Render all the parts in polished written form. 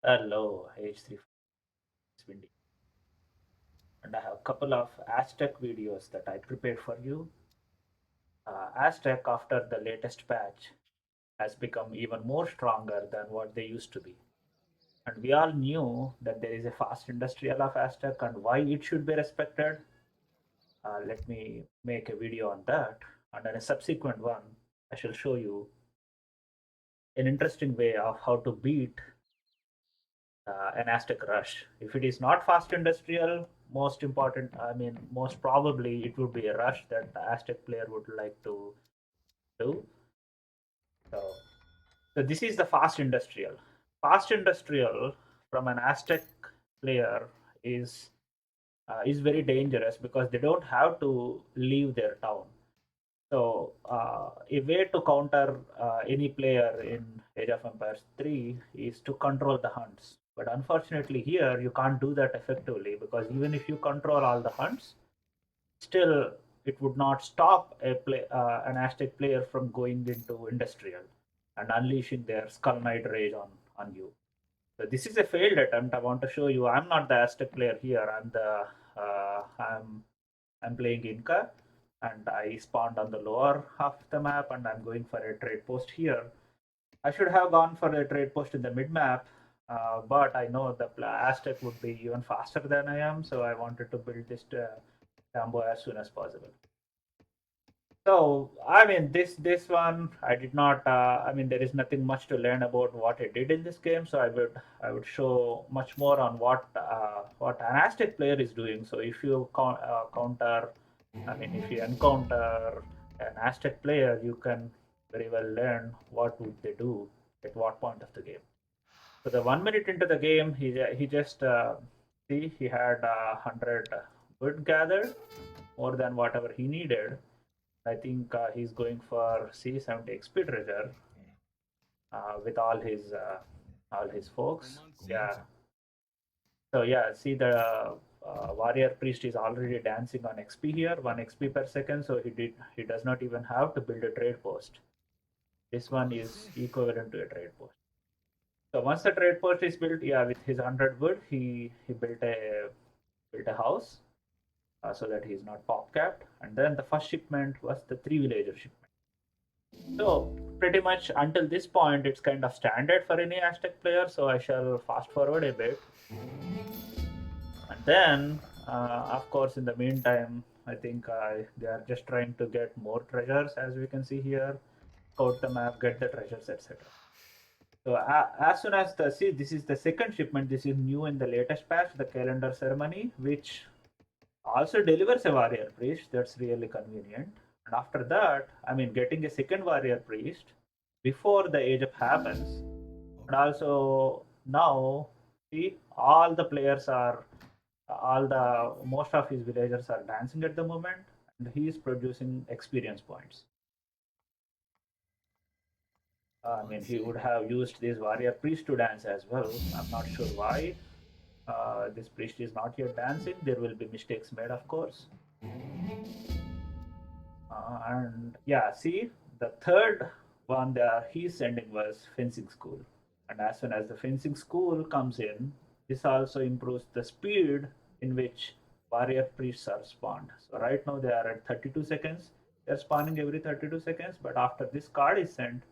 Hello, H3 Windy. And I have a couple of Aztec videos that I prepared for you. Aztec, after the latest patch, has become even more stronger than what they used to be. And we all knew that there is a fast industrial of Aztec and why it should be respected. Let me make a video on that. And in a subsequent one, I shall show you an interesting way of how to beat an Aztec rush. If it is not fast industrial, most important, I mean, most probably it would be a rush that the Aztec player would like to do. So, so this is the fast industrial. Fast industrial from an Aztec player is very dangerous because they don't have to leave their town. So a way to counter any player in Age of Empires 3 is to control the hunts. But unfortunately, here you can't do that effectively because even if you control all the hunts, still it would not stop an Aztec player from going into industrial and unleashing their Skull Knight rage on you. So this is a failed attempt. I want to show you. I'm not the Aztec player here. I'm playing Inca, and I spawned on the lower half of the map, and I'm going for a trade post here. I should have gone for a trade post in the mid map, but I know the Aztec would be even faster than I am, so I wanted to build this Tambo as soon as possible. So I mean, this one I did not. I mean, there is nothing much to learn about what I did in this game. So I would show much more on what an Aztec player is doing. So if you counter, I mean, if you encounter an Aztec player, you can very well learn what would they do at what point of the game. So the 1 minute into the game, he just see he had 100 wood gathered, more than whatever he needed. I think he's going for C70 XP treasure with all his folks. Yeah. So yeah, see the warrior priest is already dancing on XP here, 1 XP per second. So he does not even have to build a trade post. This one is equivalent to a trade post. So once the trade post is built, yeah, with his 100 wood, he built a house so that he's not pop capped. And then the first shipment was the 3 villager shipment. So pretty much until this point, it's kind of standard for any Aztec player. So I shall fast forward a bit, and then, of course, in the meantime, I think they are just trying to get more treasures, as we can see here, scout the map, get the treasures, etc. So as soon as this is the second shipment. This is new in the latest patch, the calendar ceremony, which also delivers a warrior priest. That's really convenient. And after that, I mean, getting a second warrior priest before the age up happens, and also now, see, all the most of his villagers are dancing at the moment, and he is producing experience points. I mean, he would have used this warrior priest to dance as well. I'm not sure why this priest is not yet dancing. There will be mistakes made, of course. And yeah, see, the third one that he's sending was fencing school. And as soon as the fencing school comes in, this also improves the speed in which warrior priests are spawned. So right now they are at 32 seconds. They're spawning every 32 seconds, but after this card is sent,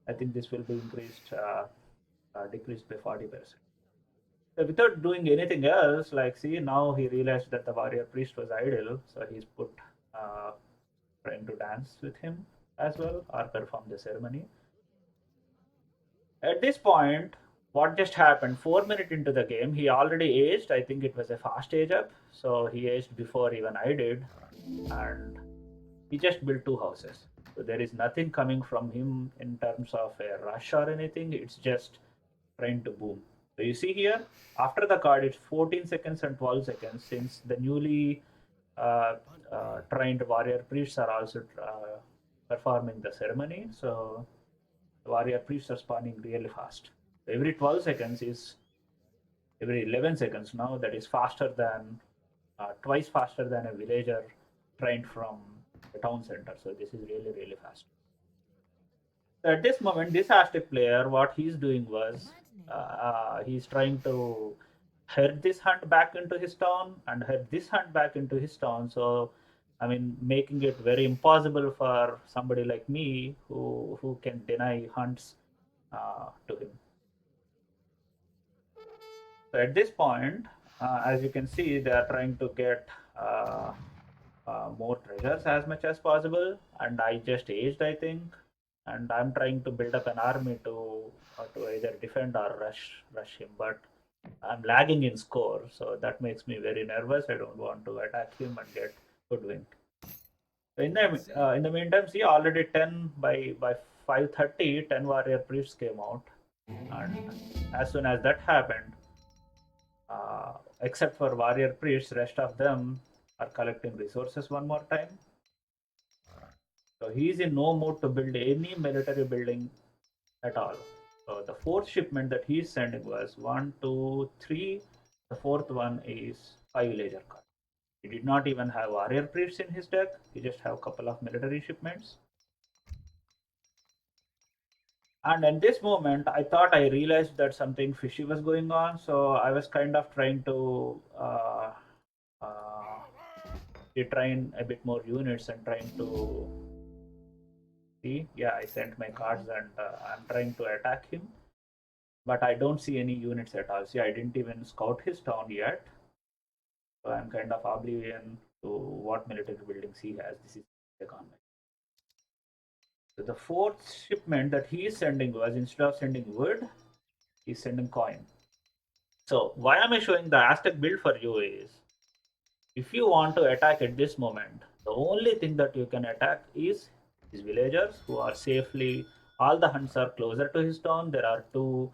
I think this will be decreased by 40%. So without doing anything else, like see, now he realized that the warrior priest was idle, so he's put uh, trying to dance with him as well or perform the ceremony. At this point, what just happened? 4 minutes into the game, he already aged. I think it was a fast age up, so he aged before even I did, and he just built 2 houses. So there is nothing coming from him in terms of a rush or anything. It's just trying to boom. So you see here, after the card, it's 14 seconds and 12 seconds since the newly uh, trained warrior priests are also performing the ceremony. So the warrior priests are spawning really fast. Every 12 seconds is every 11 seconds now. That is faster than twice faster than a villager trained from the town center. So this is really really fast. So at this moment, this Aztec player, what he's doing was he's trying to head this hunt back into his town and head this hunt back into his town. So, I mean, making it very impossible for somebody like me who can deny hunts to him. So at this point, as you can see, they are trying to get more treasures as much as possible, and I just aged, I think, and I'm trying to build up an army to either defend or rush him, but I'm lagging in score, so that makes me very nervous. I don't want to attack him and get hoodwinked. So in the meantime, see, already 10 by 5:30, 10 warrior priests came out, and as soon as that happened, except for warrior priests, rest of them are collecting resources one more time. So he is in no mood to build any military building at all. So the fourth shipment that he is sending was 1, 2, 3. The fourth one is 5 villager cards. He did not even have warrior priests in his deck. He just have a couple of military shipments. And at this moment, I thought I realized that something fishy was going on. So I was kind of trying to train a bit more units and trying to see. Yeah, I sent my cards and I'm trying to attack him. But I don't see any units at all. See, I didn't even scout his town yet. So I'm kind of oblivion to what military buildings he has. This is the economy. So the fourth shipment that he is sending was, instead of sending wood, he's sending coin. So why am I showing the Aztec build for you is, if you want to attack at this moment, the only thing that you can attack is his villagers who are safely, all the hunts are closer to his town. There are two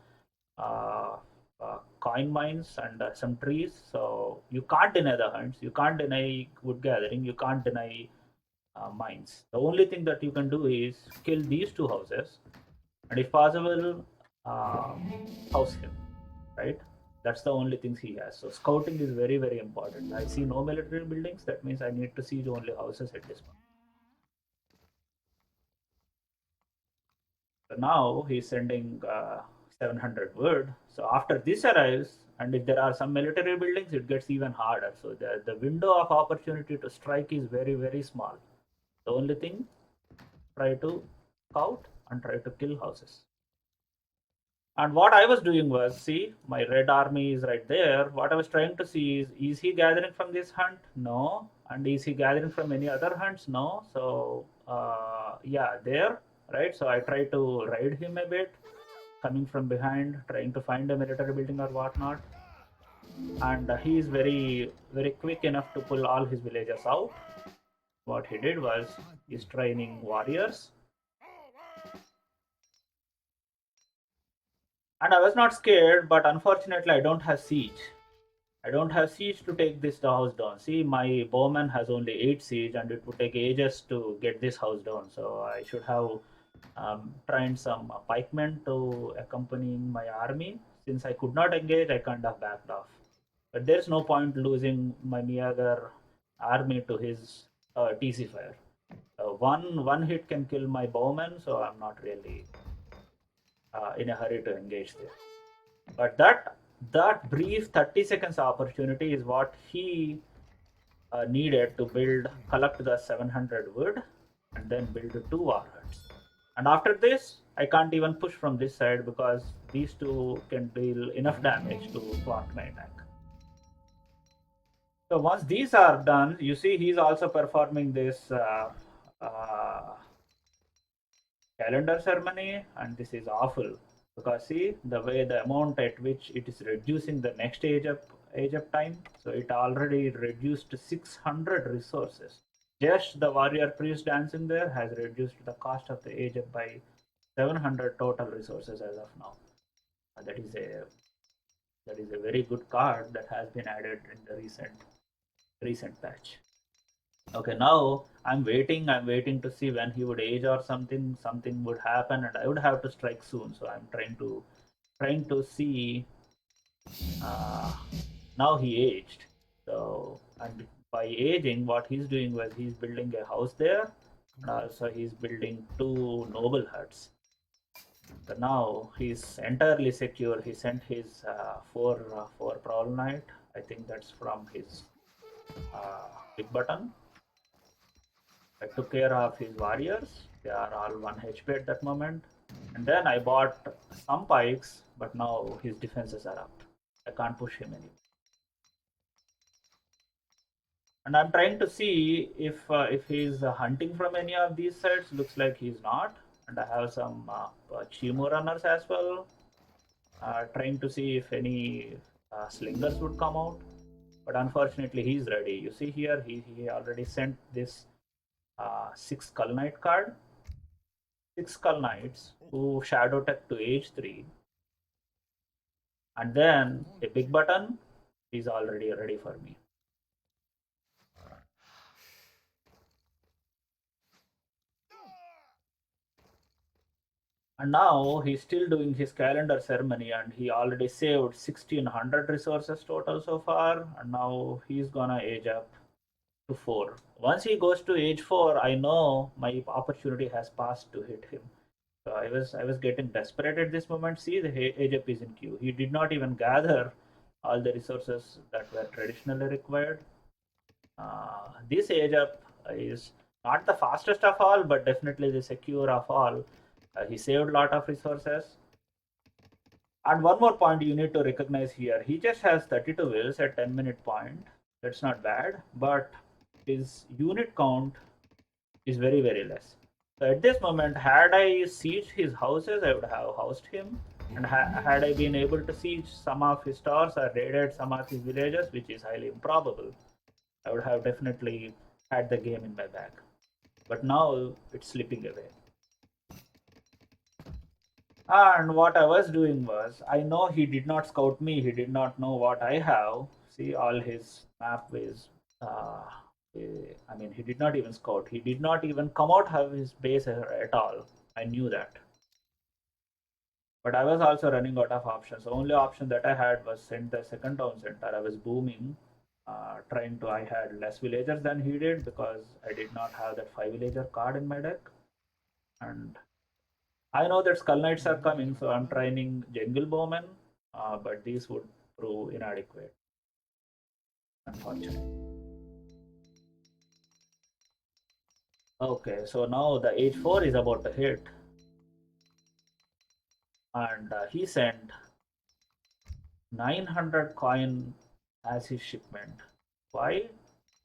coin mines and some trees. So you can't deny the hunts. You can't deny wood gathering. You can't deny mines. The only thing that you can do is kill these two houses, and if possible, house him. Right? That's the only things he has. So scouting is very very important. I see no military buildings. That means I need to siege only houses at this point. So now he's sending 700 wood. So after this arrives, and if there are some military buildings, it gets even harder. So the window of opportunity to strike is very, very small. The only thing, try to scout and try to kill houses. And what I was doing was, see, my red army is right there. What I was trying to see is he gathering from this hunt? No. And is he gathering from any other hunts? No. So, yeah, there, right? So I try to ride him a bit, coming from behind, trying to find a military building or whatnot. And he is very, very quick enough to pull all his villagers out. What he did was, he's training warriors. And I was not scared, but unfortunately, I don't have siege. I don't have siege to take this house down. See, my bowman has only 8 siege, and it would take ages to get this house down. So I should have trained some pikemen to accompanying my army. Since I could not engage, I kind of backed off. But there's no point losing my Miyagar army to his TC fire. One hit can kill my bowman, so I'm not really in a hurry to engage there. But that brief 30 seconds opportunity is what he needed to collect the 700 wood, and then build 2 warheads. And after this, I can't even push from this side because these two can deal enough damage to thwart my attack. So once these are done, you see he's also performing this calendar ceremony, and this is awful because see the way the amount at which it is reducing the next age up time. So it already reduced 600 resources. Just the warrior priest dancing there has reduced the cost of the age up by 700 total resources as of now. That is a very good card that has been added in the recent patch. Okay, now I'm waiting to see when he would age or something would happen, and I would have to strike soon. So I'm trying to see. uh, Now he aged. So, and by aging, what he's doing was he's building a house there, and also he's building 2 noble huts. So now he's entirely secure. He sent his four Prowl Knight. I think that's from his big button. I took care of his warriors. They are all 1 HP at that moment. And then I bought some pikes, but now his defenses are up. I can't push him anymore. And I'm trying to see if he's hunting from any of these sides. Looks like he's not. And I have some Chimu runners as well. Trying to see if any slingers would come out. But unfortunately, he's ready. You see here, he already sent this 6 Skull Knight card. 6 Skull Knights who Shadow Tech to age 3. And then a big button is already ready for me. And now he's still doing his calendar ceremony and he already saved 1600 resources total so far. And now he's gonna age up to 4. Once he goes to age 4, I know my opportunity has passed to hit him. So I was getting desperate at this moment. See, the age up is in queue. He did not even gather all the resources that were traditionally required. This age up is not the fastest of all, but definitely the secure of all. He saved a lot of resources. And one more point you need to recognize here, he just has 32 wills at 10-minute point. That's not bad, but his unit count is very, very less. So at this moment, had I sieged his houses, I would have housed him. And had I been able to siege some of his stores or raided some of his villages, which is highly improbable, I would have definitely had the game in my bag. But now it's slipping away. And what I was doing was, I know he did not scout me, he did not know what I have. See, all his map is, I mean, he did not even scout. He did not even come out of his base at all. I knew that. But I was also running out of options. The only option that I had was send the second town center. I was booming, I had less villagers than he did because I did not have that 5 villager card in my deck. And I know that Skull Knights are coming, so I'm training Jungle Bowmen, but these would prove inadequate, unfortunately. Okay, so now the age 4 is about to hit, and he sent 900 coin as his shipment. Why?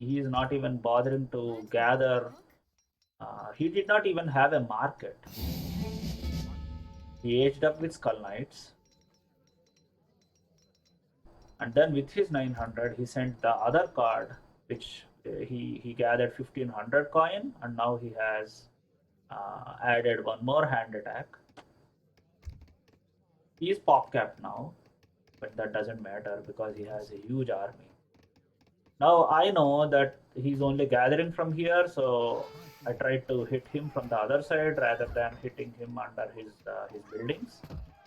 He is not even bothering to gather. He did not even have a market. He aged up with Skull Knights. And then with his 900, he sent the other card, which he gathered 1500 coin, and now he has added one more hand attack. He is pop cap now, but that doesn't matter because he has a huge army. Now I know that he's only gathering from here, so I tried to hit him from the other side rather than hitting him under his buildings.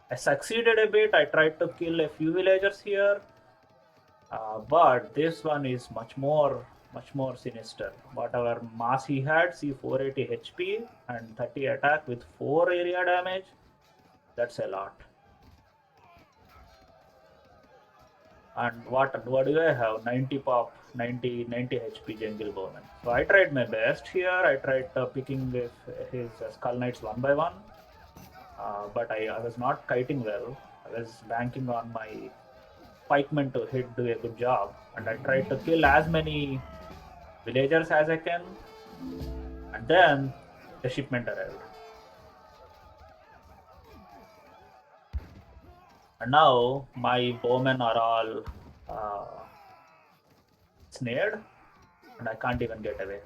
I succeeded a bit. I tried to kill a few villagers here, but this one is much more sinister. Whatever mass he had, see 480 HP and 30 attack with 4 area damage. That's a lot. And what do I have? 90 pop, 90 HP Jungle Bowman. So I tried my best here. I tried picking with his Skull Knights one by one, but I was not kiting well. I was banking on my pikemen to do a good job, and I tried to kill as many villagers as I can, and then the shipment arrived. And now my bowmen are all snared, and I can't even get away.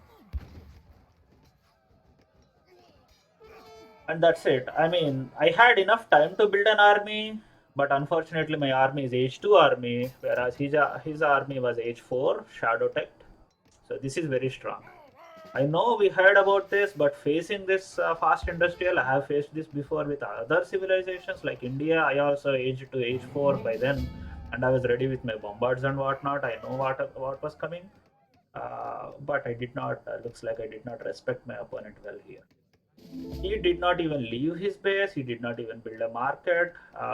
And that's it. I mean, I had enough time to build an army, but unfortunately, my army is age 2 army, whereas his army was age 4 Shadow Tech. So this is very strong. I know we heard about this, but facing this fast industrial, I have faced this before with other civilizations like India. I also aged to age 4 by then, and I was ready with my bombards and whatnot. I know what was coming, but I did not. Looks like I did not respect my opponent well here. He did not even leave his base. He did not even build a market.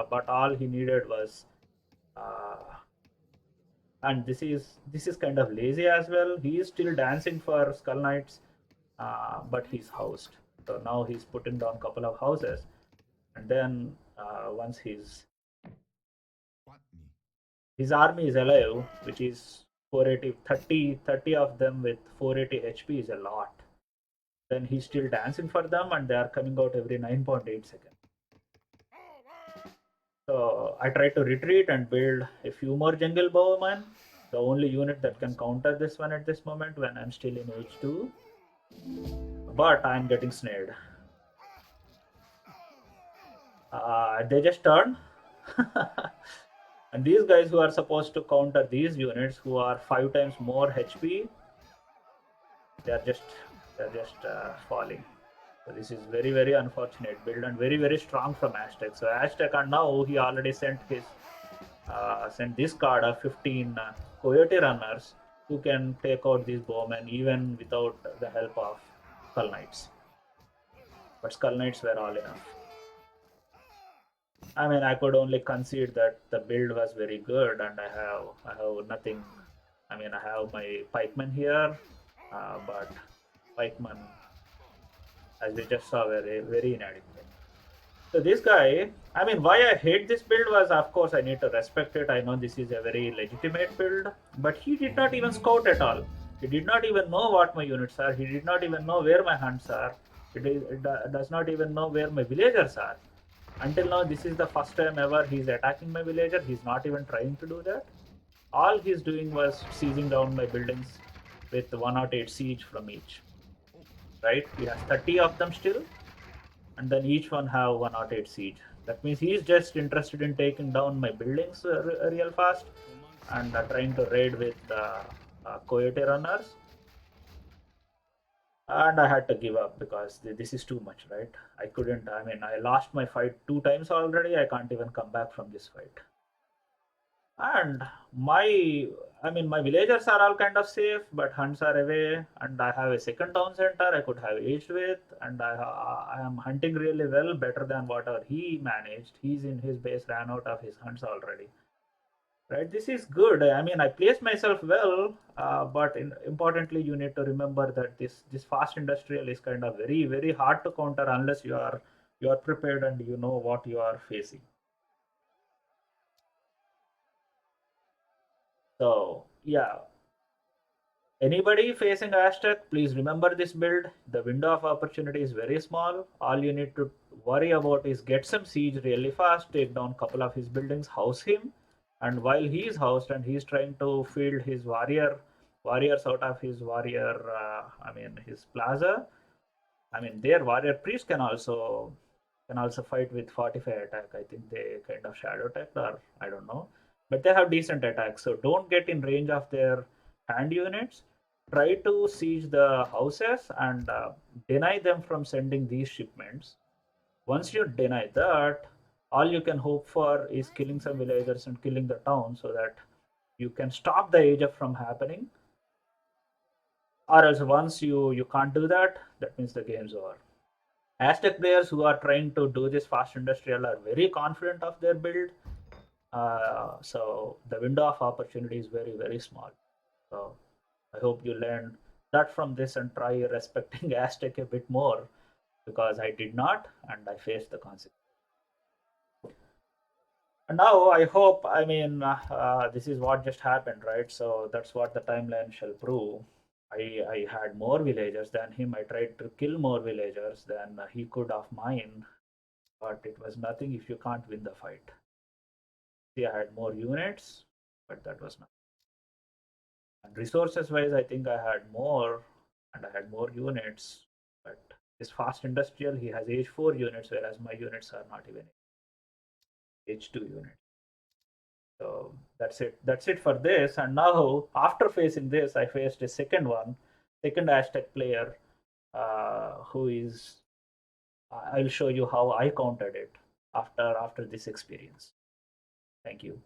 But all he needed was, uh, and this is kind of lazy as well. He is still dancing for Skull Knights, but he's housed. So now he's putting down a couple of houses, and then once his army is alive, which is 480, 30 of them with 480 HP is a lot. Then he's still dancing for them, and they are coming out every 9.8 seconds. So I try to retreat and build a few more jungle bowmen. The only unit that can counter this one at this moment when I'm still in H2. But I'm getting snared. They just turn. And these guys who are supposed to counter these units who are 5 times more HP, they're just falling. So this is very very unfortunate build and very very strong from Aztec. So Aztec, and now he already sent this card of 15 Coyote runners who can take out these bowmen even without the help of Skull Knights. But Skull Knights were all enough. I mean, I could only concede that the build was very good, and I have nothing. I mean, I have my pikemen here, but pikemen, as we just saw, very very inadequate. So this guy, I mean, why I hate this build was, of course, I need to respect it. I know this is a very legitimate build, but he did not even scout at all. He did not even know what my units are. He did not even know where my hunts are. Does not even know where my villagers are. Until now, this is the first time ever he's attacking my villager. He's not even trying to do that. All he's doing was sieging down my buildings with 108 siege from each. Right? He has 30 of them still, and then each one have 108 siege. That means he's just interested in taking down my buildings real fast and trying to raid with Coyote runners. And I had to give up because this is too much, right? I couldn't. I mean, I lost my fight 2 times already. I can't even come back from this fight. And my villagers are all kind of safe, but hunts are away, and I have a second town center I could have aged with, and I am hunting really well, better than whatever he managed. He's in his base, ran out of his hunts already. Right, this is good. I mean, I placed myself well, but importantly, you need to remember that this fast industrial is kind of very very hard to counter unless you are prepared and you know what you are facing. So yeah, anybody facing Aztec, please remember this build. The window of opportunity is very small. All you need to worry about is get some siege really fast, take down a couple of his buildings, house him, and while he is housed and he's trying to field his warriors out of his his plaza. I mean, their warrior priest can also fight with 45 attack. I think they kind of shadow attack, or I don't know, but they have decent attacks. So don't get in range of their hand units. Try to siege the houses and deny them from sending these shipments. Once you deny that, all you can hope for is killing some villagers and killing the town so that you can stop the age up from happening. Or else once you can't do that, that means the game's over. Aztec players who are trying to do this fast industrial are very confident of their build. So the window of opportunity is very, very small. So I hope you learned that from this and try respecting Aztec a bit more, because I did not and I faced the consequences. And now I hope, this is what just happened, right? So that's what the timeline shall prove. I had more villagers than him. I tried to kill more villagers than he could of mine, but it was nothing if you can't win the fight. See, I had more units, but that was not. And resources wise, I think I had more, and I had more units. But this fast industrial, he has H4 units, whereas my units are not even H2 units. So that's it. That's it for this. And now, after facing this, I faced a second Aztec player, who is. I'll show you how I countered it after this experience. Thank you.